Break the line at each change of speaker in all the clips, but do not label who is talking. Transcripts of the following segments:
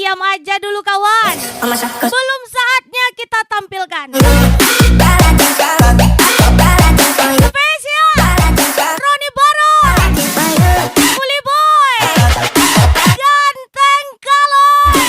diam aja dulu kawan. Belum saatnya kita tampilkan. Spesial Roni Baron, Kuli Boy, Ganteng Kaloy.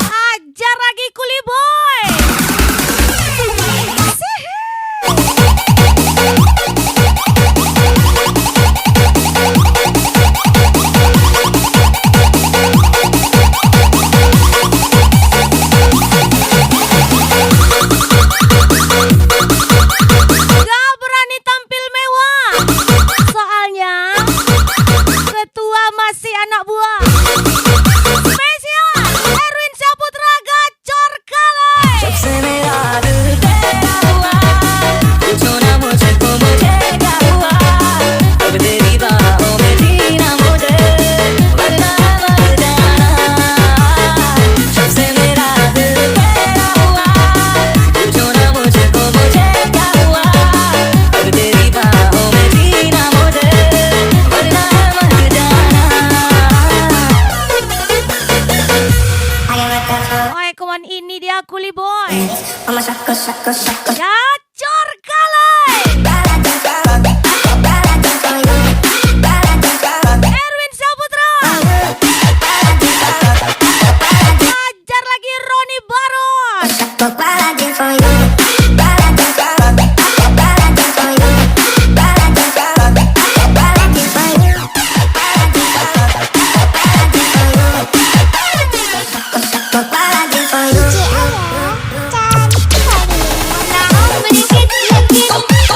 Ajar lagi Kuli Boy. Gak berani tampil mewah, soalnya ketua masih anak buah. Spesial Erwin Saputra Gacor Kaloy. Oi kawan, ini dia Kuli Boy. Gacor Kaloy. Erwin Saputra. Ajar lagi Roni Baron.
Cantik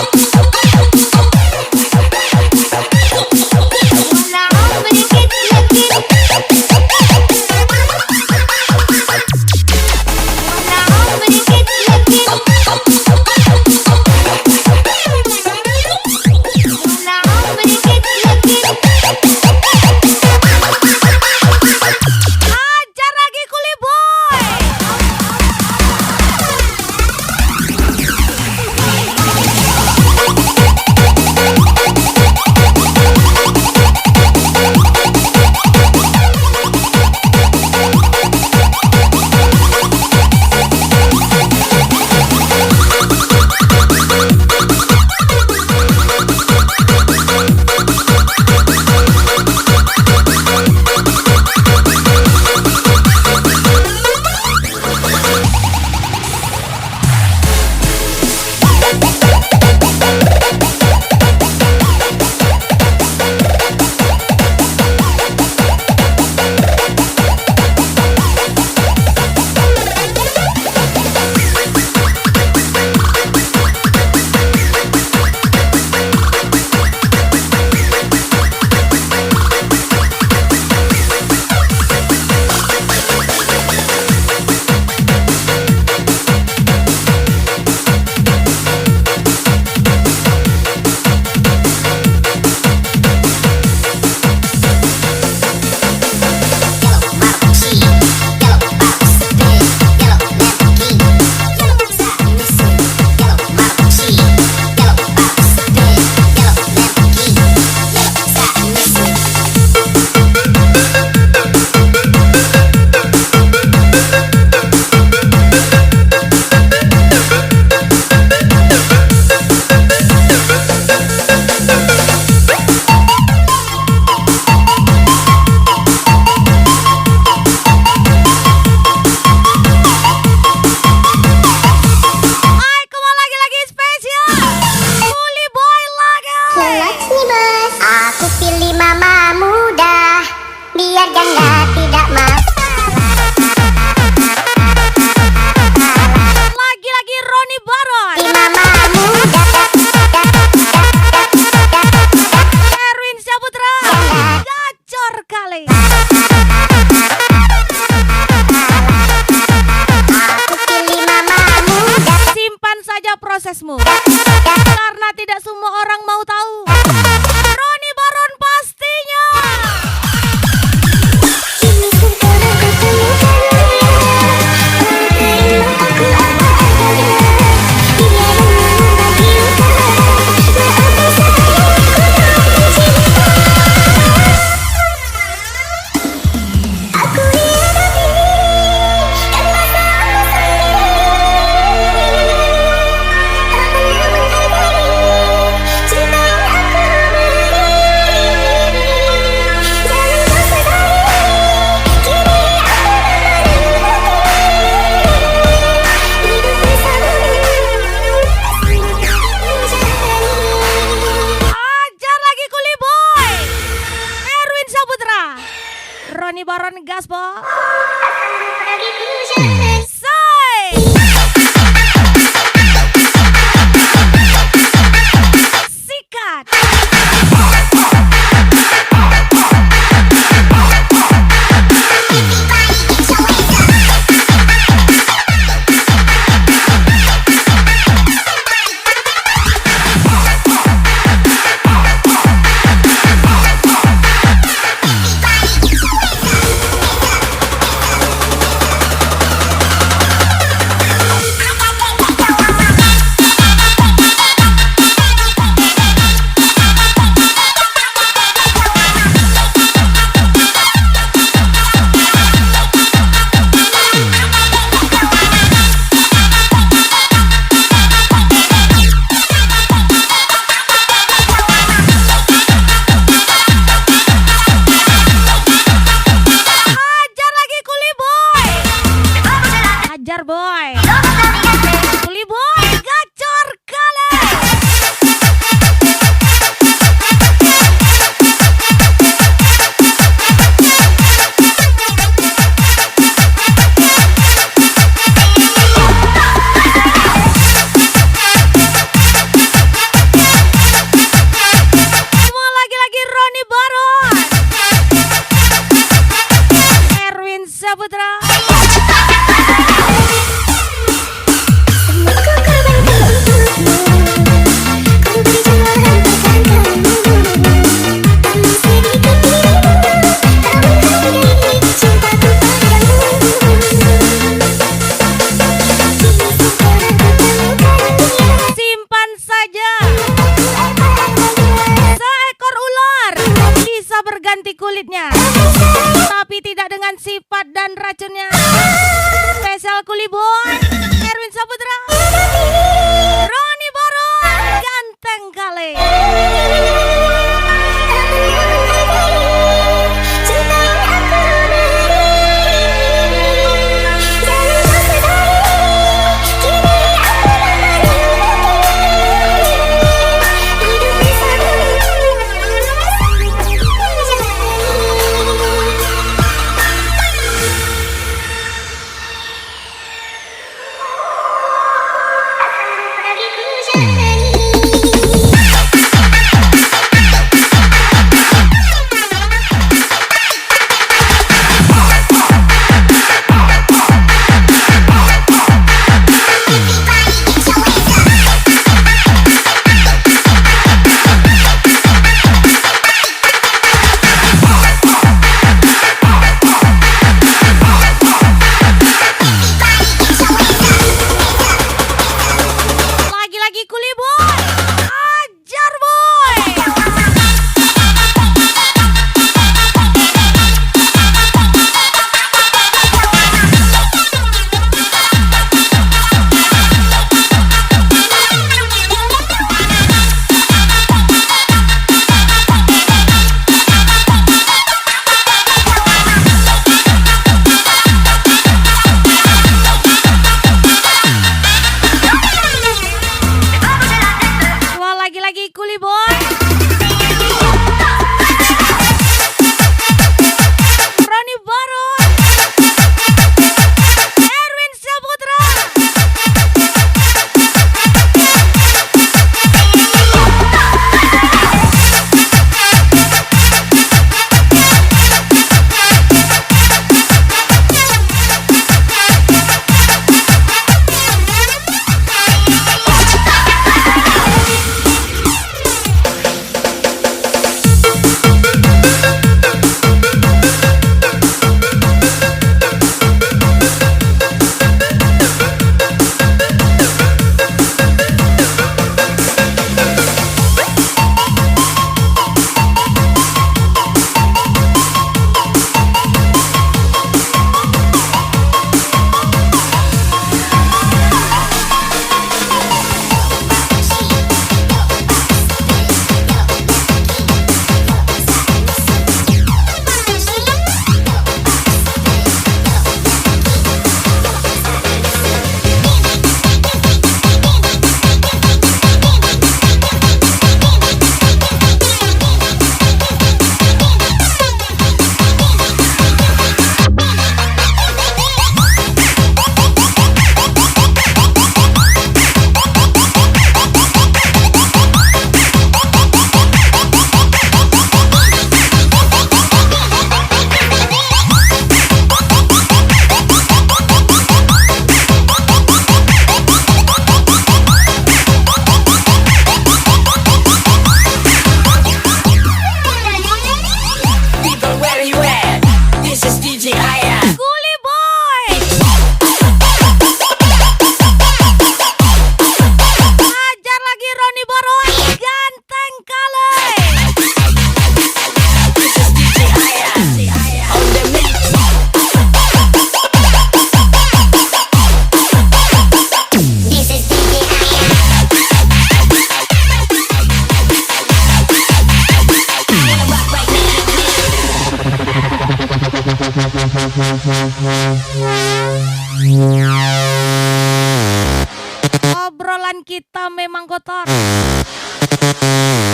Fajar Boy, Kuli Boy, gacor kali. Semua lagi-lagi Roni Baron, Erwin Saputra. Simpan saja, seekor ular bisa berganti kulitnya, tapi tidak dengan sifat dan racunnya. Spesial Kuli Boy, Erwin Saputra, Roni Baron, ganteng kali. Tangan kita memang kotor,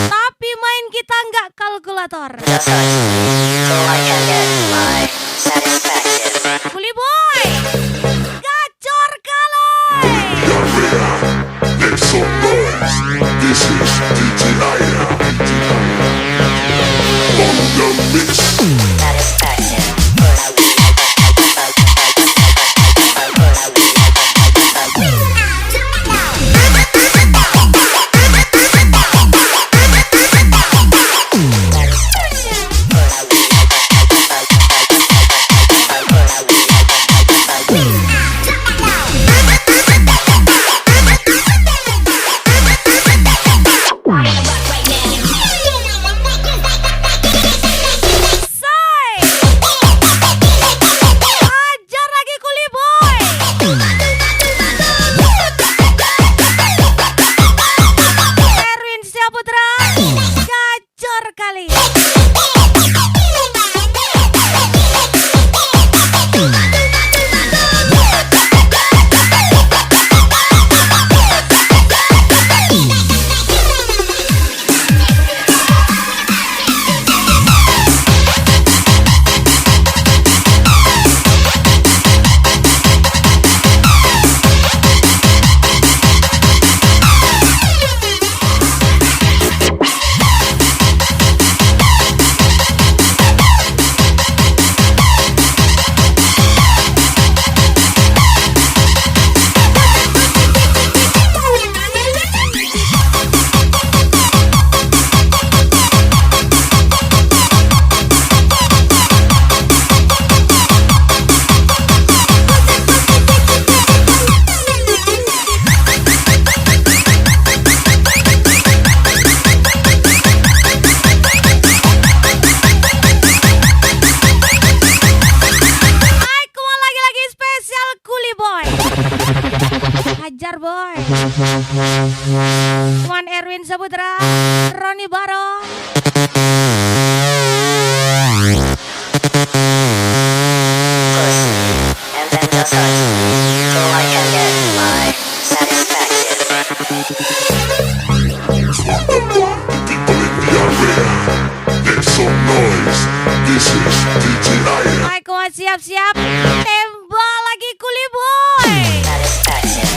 tapi main kita nggak kalkulator.
Just touch me so I can get my satisfaction.
Kuli boy, gacor kali.
Make some noise. This is DJ Aya. On the mix.
Satisfaction.
Hajar boy. Tuan Erwin Saputra, Roni Baro.
Push me and then just touch me so I can get my satisfaction.
People in the area. Make some noise. This is DJ Aya.
Aiko siap-siap, tembak lagi kuli boy.
Satisfaction.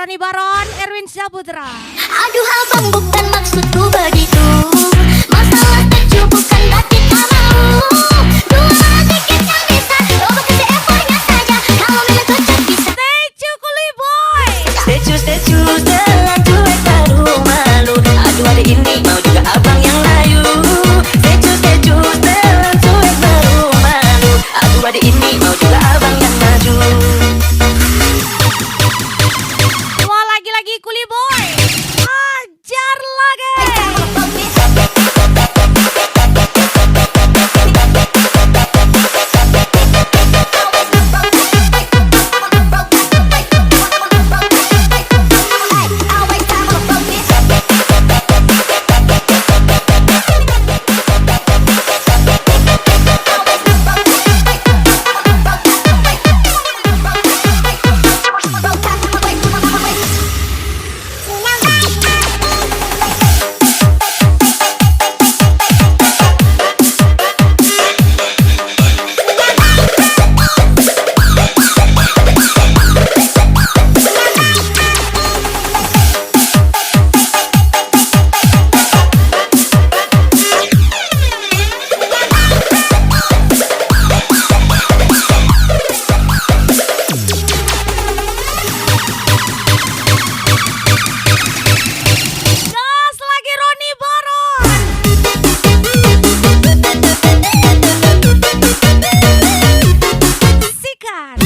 Roni Baron, Erwin Saputra.
Aduh abang bukan maksudku begitu. Masalah kecil bukan berarti tak mau. Dua sedikit yang bisa, coba kasih effortnya saja. Kalau memang cocok bisa.
Tecu Kuli Boy.
Stecu jalan cuek baru malu. Aduh hari ini mau juga abang yang layu. Stecu jalan cuek baru malu. Aduh hari ini mau juga abang yang maju.
Mau lagi-lagi Kuli Boy. Ajar lagi. Gas lagi Roni Baron. Sikat.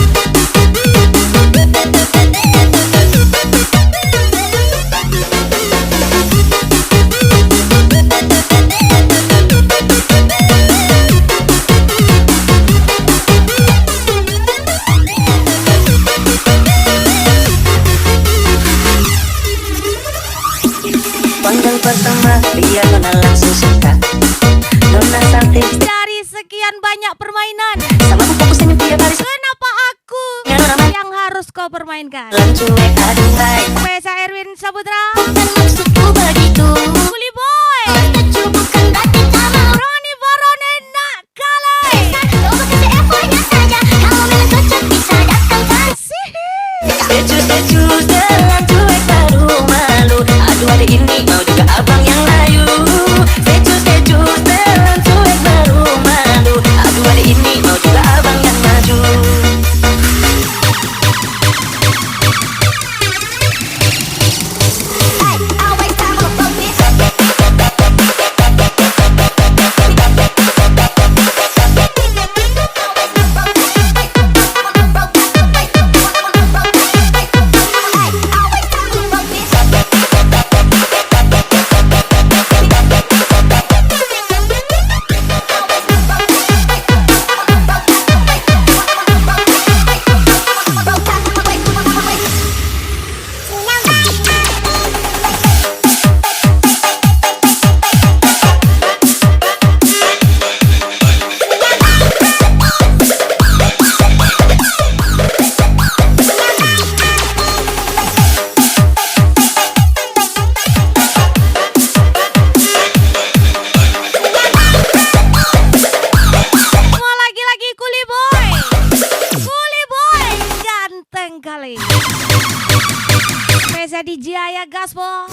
Pandang pertama dia nona langsung suka. Nona cantik
Dari sekian banyak permainan,
sama aku fokusin dia baris.
kenapa aku yang harus kau permainkan?
Jalan cuek aduh hai.
Pesa Erwin Saputra,
Bukan maksudku begitu.
Kuli Boy,
Kecil bukan berarti tak mau.
Roni Baron enak kali.
Coba kasih effortnya saja. Kalau memang cocok bisa datang kan.
Stecu jalan cuek baru malu. Aduh hari ini mau juga abang yang layu. Stecu jalan cuek baru malu. Aduh hari ini mau juga abang yang maju.
Always time for focus.
Mau lagi-lagi Kuli Boy. Kuli Boy ganteng kali. Pesa di Jaya Gaspol.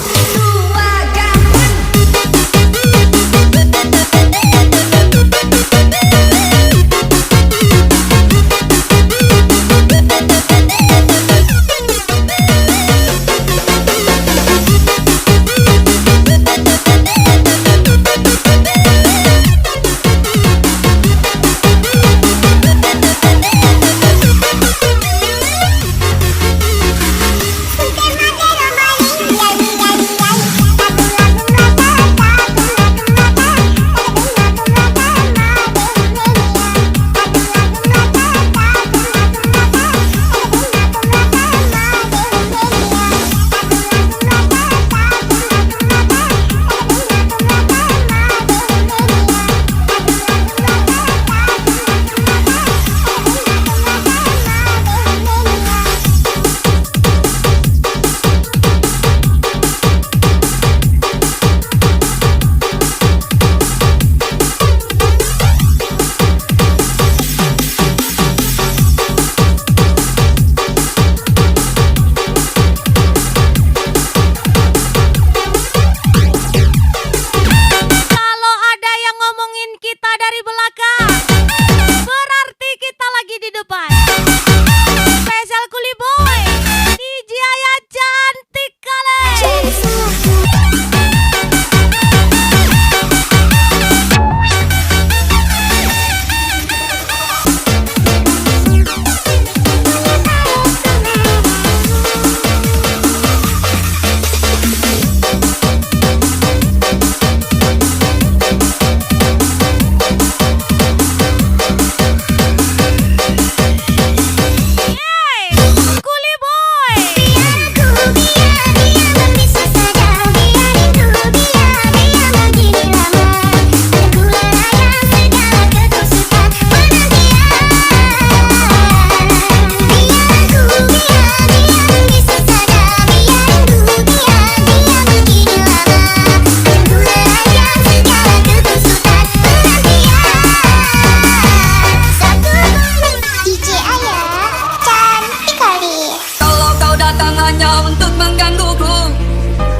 untuk menggangguku.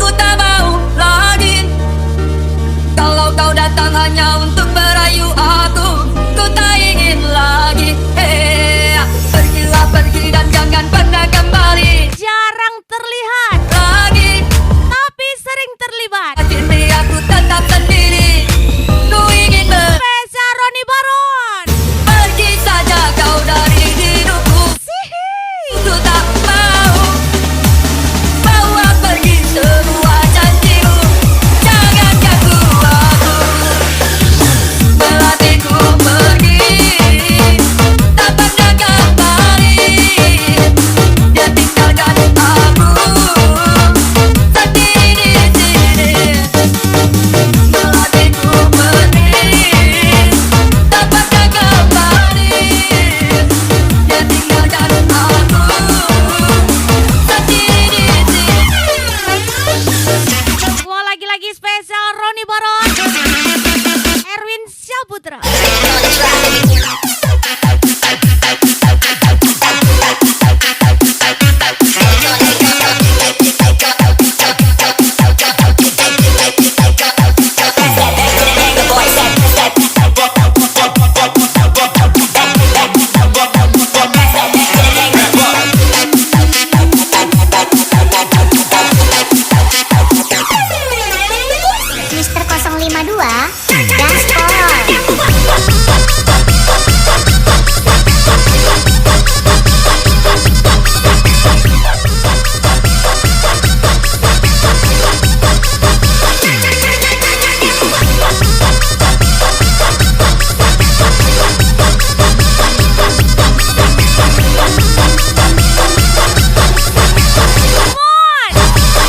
Ku tak mau lagi kalau kau datang hanya untuk merayu aku. Ku tak ingin lagi. Pergilah pergi dan jangan pernah kembali.
Jarang terlihat,
Lagi
tapi sering terlibat.
kini aku tetap sendiri. Ku ingin
Spesial Roni Baron.
pergi saja kau dari hidupku.
Sihi.
Ku tak mau bawa pergi semua janjimu. Jangan ganggu aku, melatihku pergi, tak pernah kembali. Dia tinggalkan aku sendiri di sini. Melatihku pergi, tak pernah kembali. Dia tinggalkan aku sendiri di sini.
Gua lagi-lagi spesial Roni Baron. Erwin Syahputra.
Mister 052 Gaspol.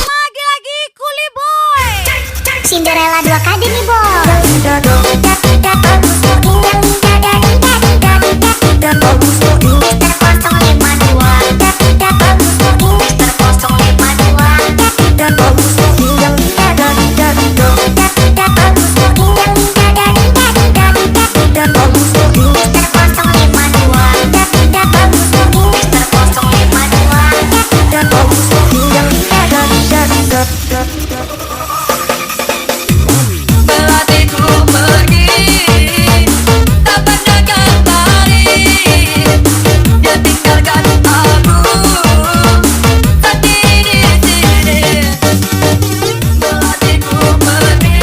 Lagi-lagi Kuli Boy.
Cinderella 2 kali nih, Bo.
Melatihku pergi, tak pernah kembali. Dia tinggalkan aku sendiri di sini. Melatihku pergi,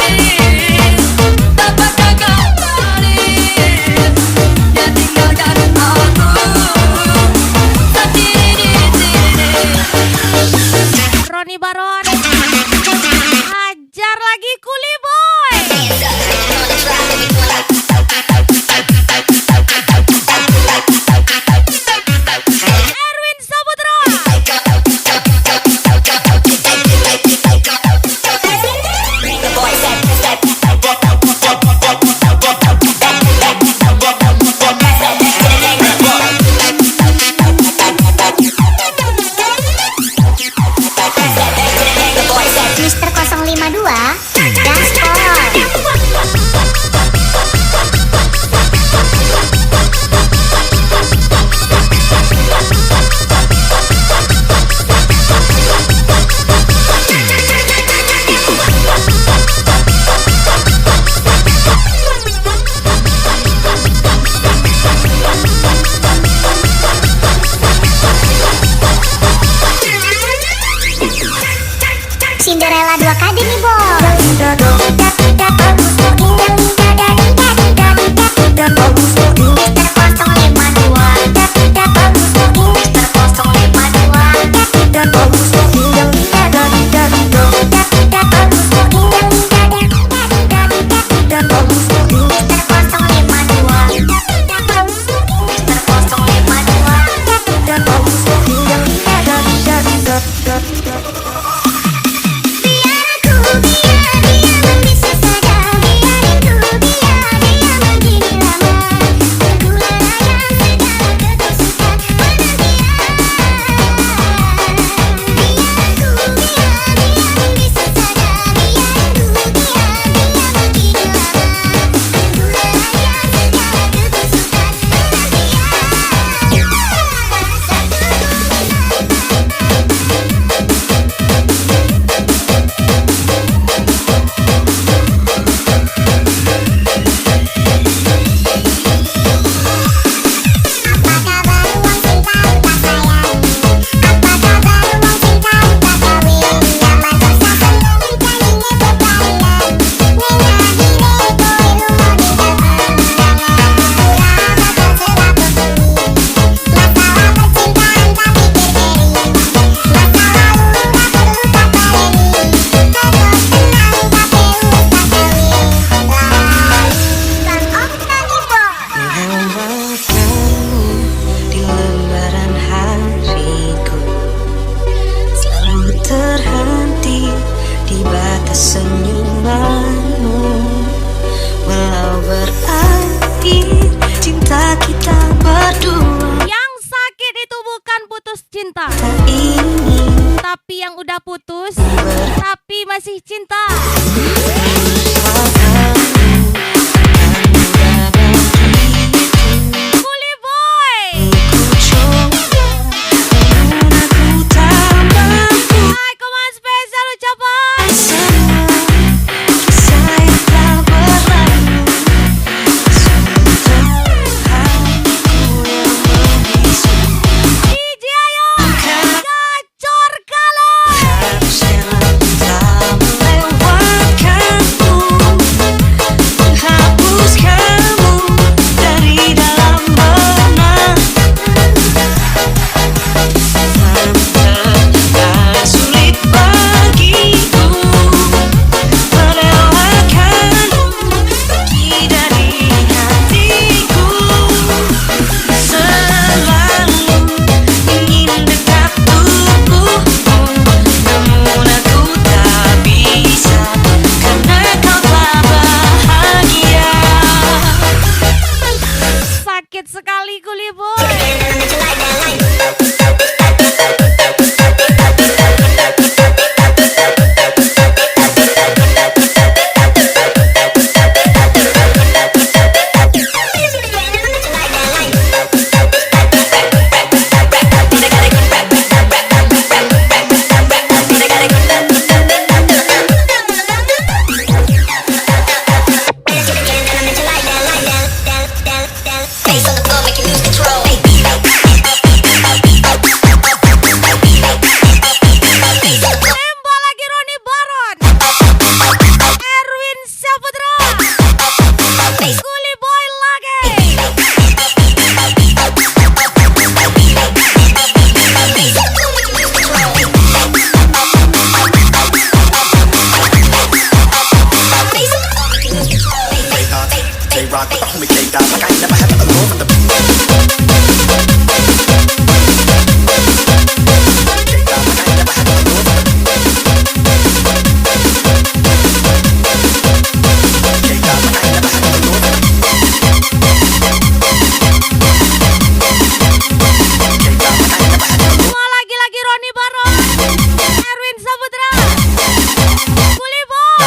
tak pernah kembali. Dia tinggalkan aku sendiri di sini.
Roni Baron. Hajar lagi Kuli Boy. Erwin Syahputra.
Mister 052 Gaspol. Cinderella 2 kali nih, Bo. Biar aku, biar dia bisa saja. Biarin ku, biar dia begini lama.
senyumanmu walau berakhir cinta kita berdua.
Yang sakit itu bukan putus cinta,
Tak ingin
tapi yang udah putus tapi masih cinta. Kuli Boy, hai koma spesial ucapan DJ ayo gacor kali. Sakit sekali Kuli Boy. Tembak lagi Roni Baron, Erwin Saputra, Kuli Boy lagi.
J-Rock with the homie K-Dot, like I ain't never had to alone from the
Semua lagi Roni Baron, Erwin Saputra, Kuli Boy,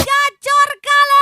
gacor kali.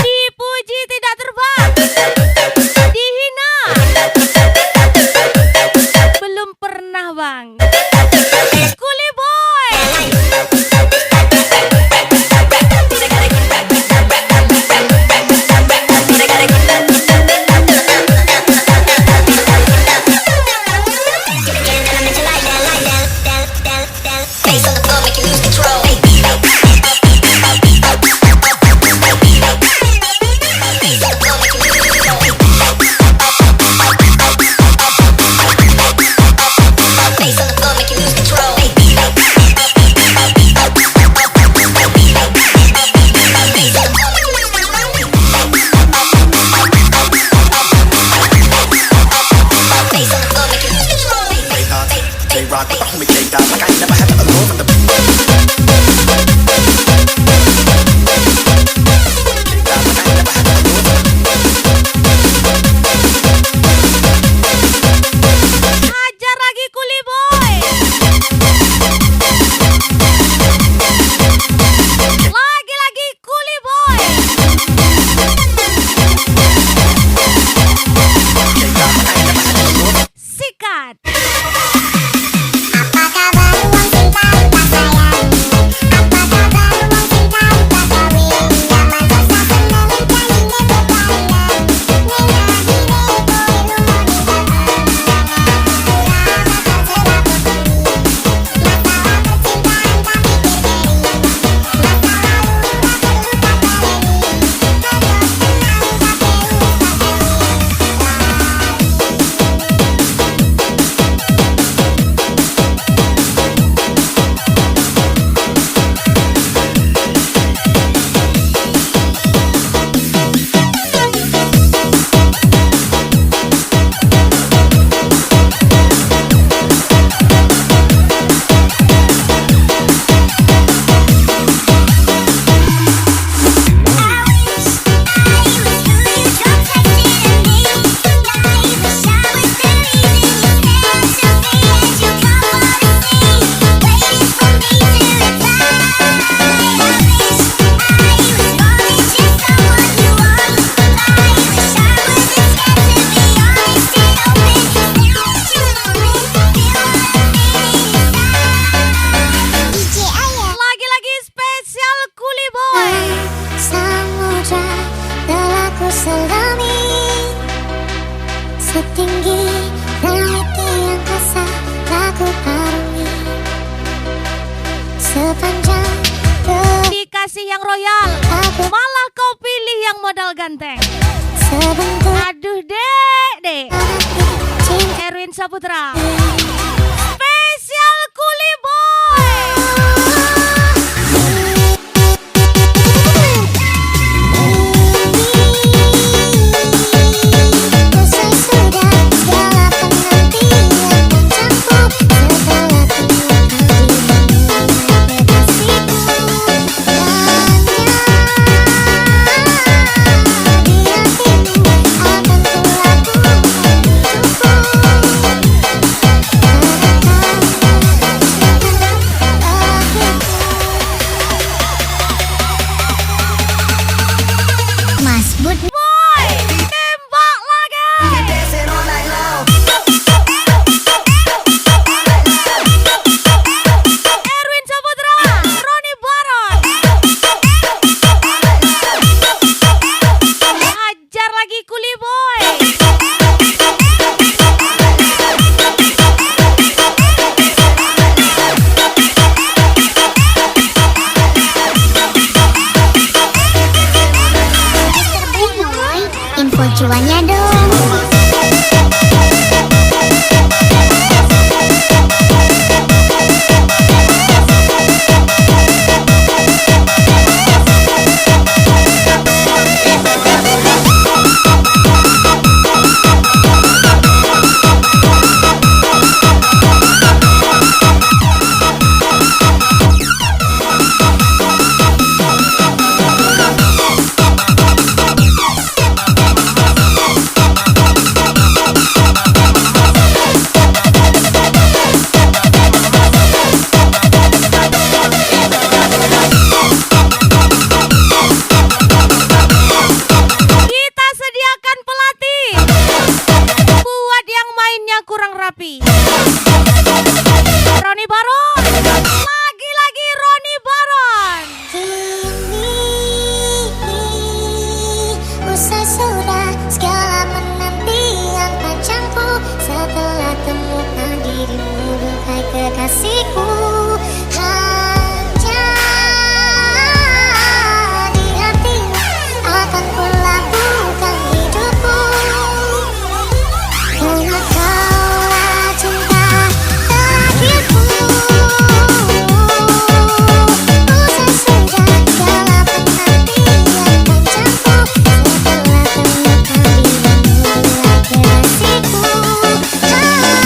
Dipuji tidak terbang, dihina belum pernah bang. Kuli Boy,
Face on the floor, make you lose control. Face on the floor, make you lose control. sepanjang
Dikasih yang royal, malah kau pilih yang modal ganteng.
sebentar
Aduh dek Erwin Saputra Spesial Kuli Boy.
Usai sudah segala penantian panjangku setelah Mas Bud
Boy, tembak lagi. Erwin Saputra, Roni Baron. Hajar lagi Kuli Boy.
info cuannya dong.
Kita sediakan pelatih buat yang mainnya kurang rapi. Roni Baron, lagi-lagi Roni Baron.
Usai sudah segala penantian panjangku setelah temukan dirimu duhai kekasihku. Hanya di hatimu akan kulabuhkan hidupku. Karena kaulah cinta terakhirku. Usai sudah segala penantian panjangku setelah temukan dirimu duhai kekasihku. Hanya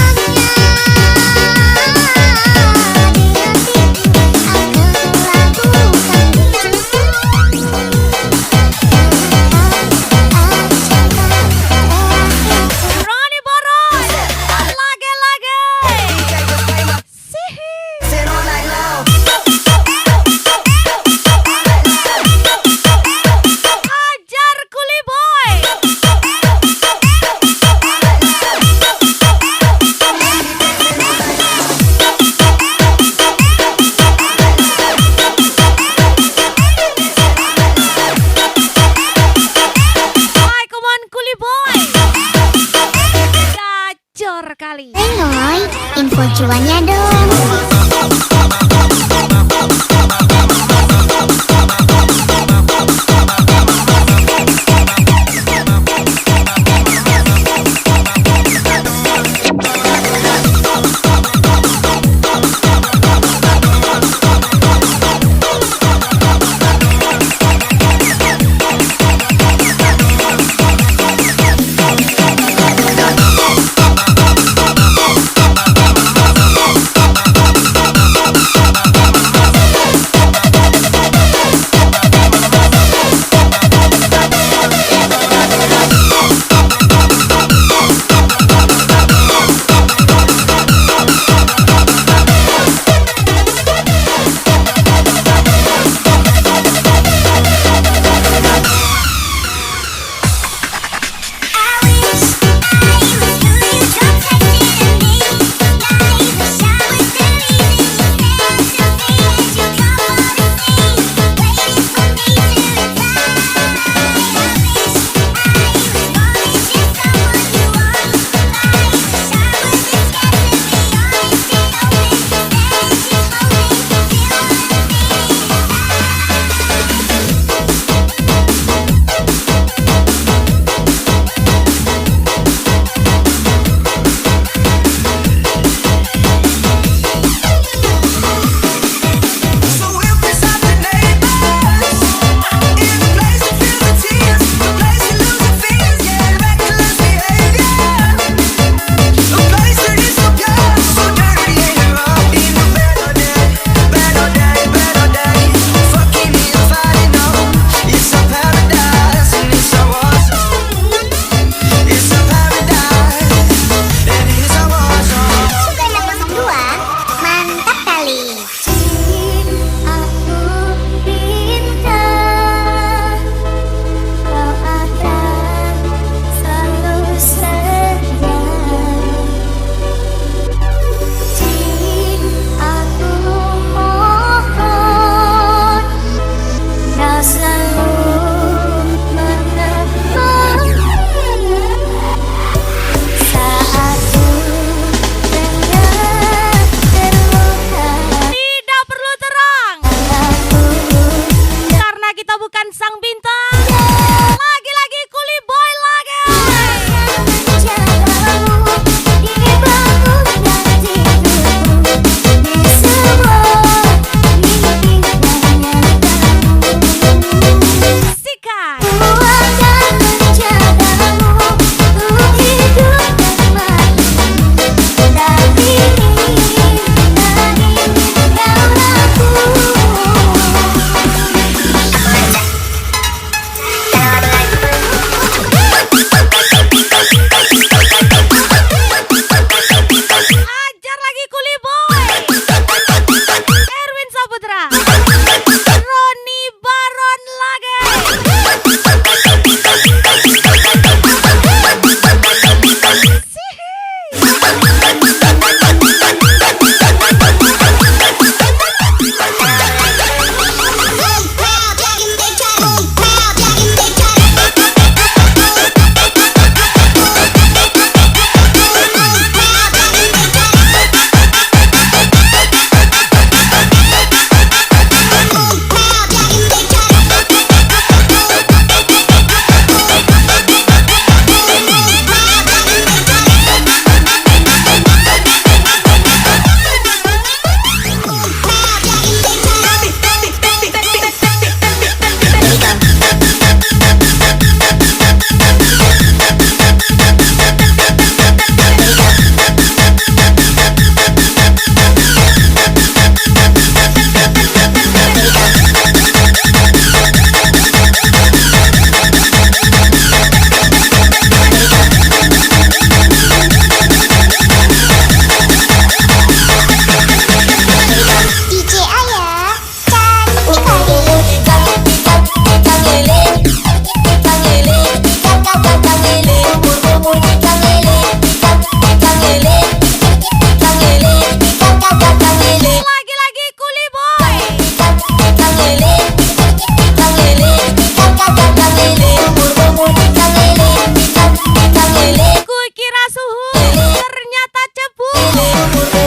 Ku kira suhu, ternyata cepu.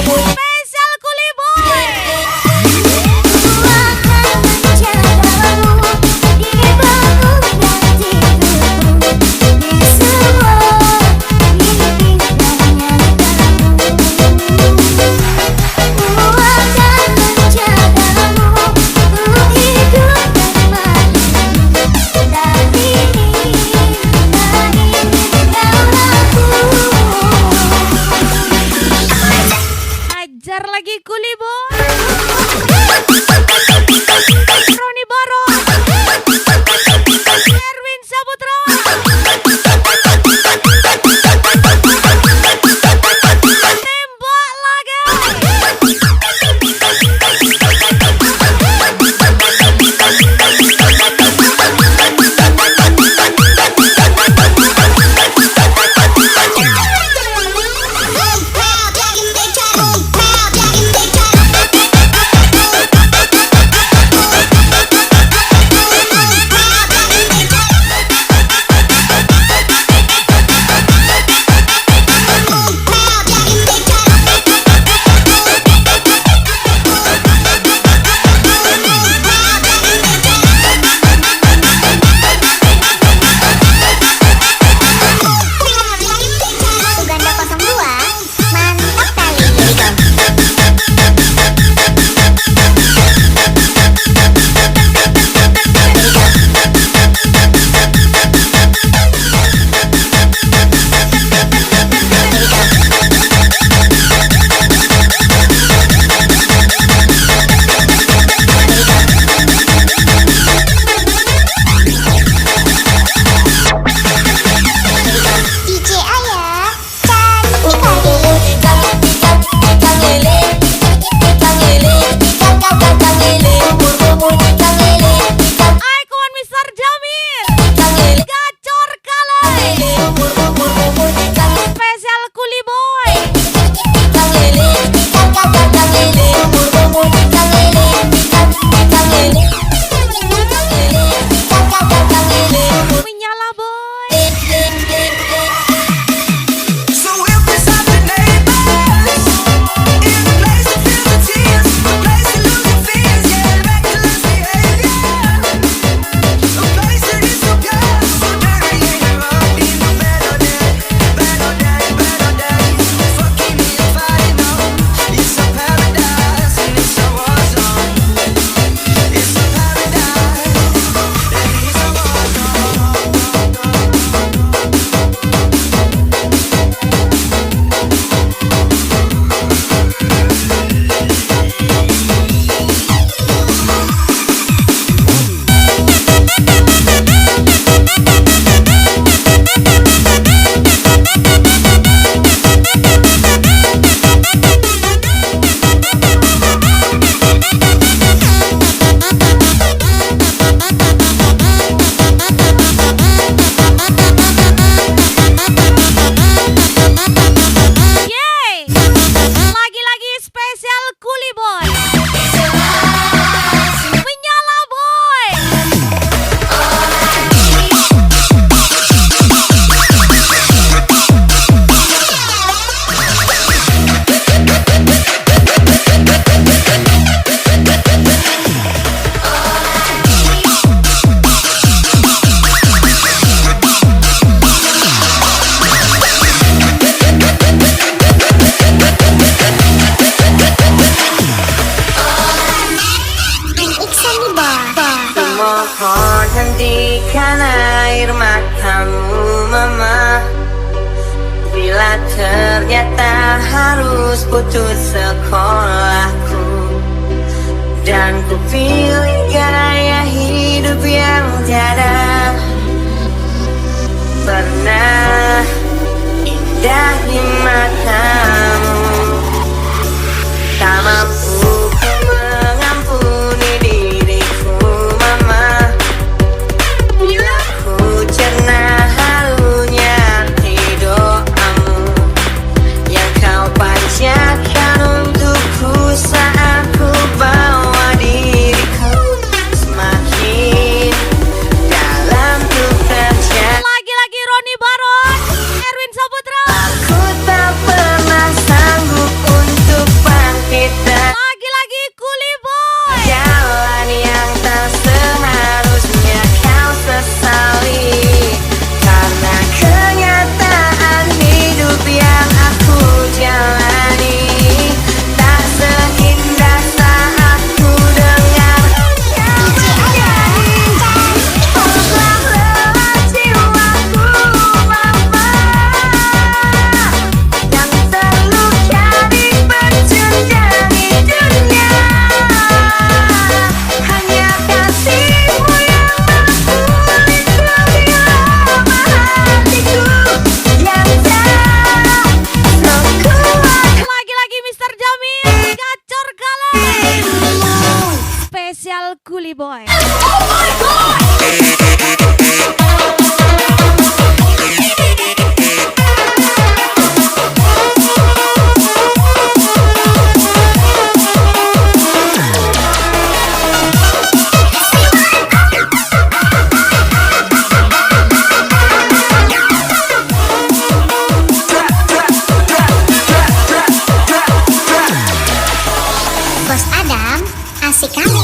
Spesial Kuli Boy. Ajar lagi Kuli Boy. Roni Baron, Erwin Saputra, tembak lagi.
Uganda 02, mantap kali. DJ Ayah, cantik
Icon Mr. Jamil, gacor kali. Spesial Kuli Boy. Menyala boy.
So if we stop the neighbors in the place to feel the tears, a place to lose your fears, yeah, reckless behavior, a place that is so pure, so dirty, ain't wrong, in the better day, fucking me if I didn't know, it's a paradise and it's a war zone, it's a paradise and it's a war
Yeay. Lagi-lagi spesial Kuli Boy. Menyala boy.
Iksan di bawah.
Mohon hentikan air matamu mama, bila ternyata harus putus sekolahku, dan ku pilih gaya hidup yang tiada pernah indah di matamu. Tak mampu ku mengampuni diriku mama, bila ku cerna halunya arti doamu yang kau panjatkan untukku saat ku bawa diriku
Spesial Kuli Boy.
Bos Adam, asik kali.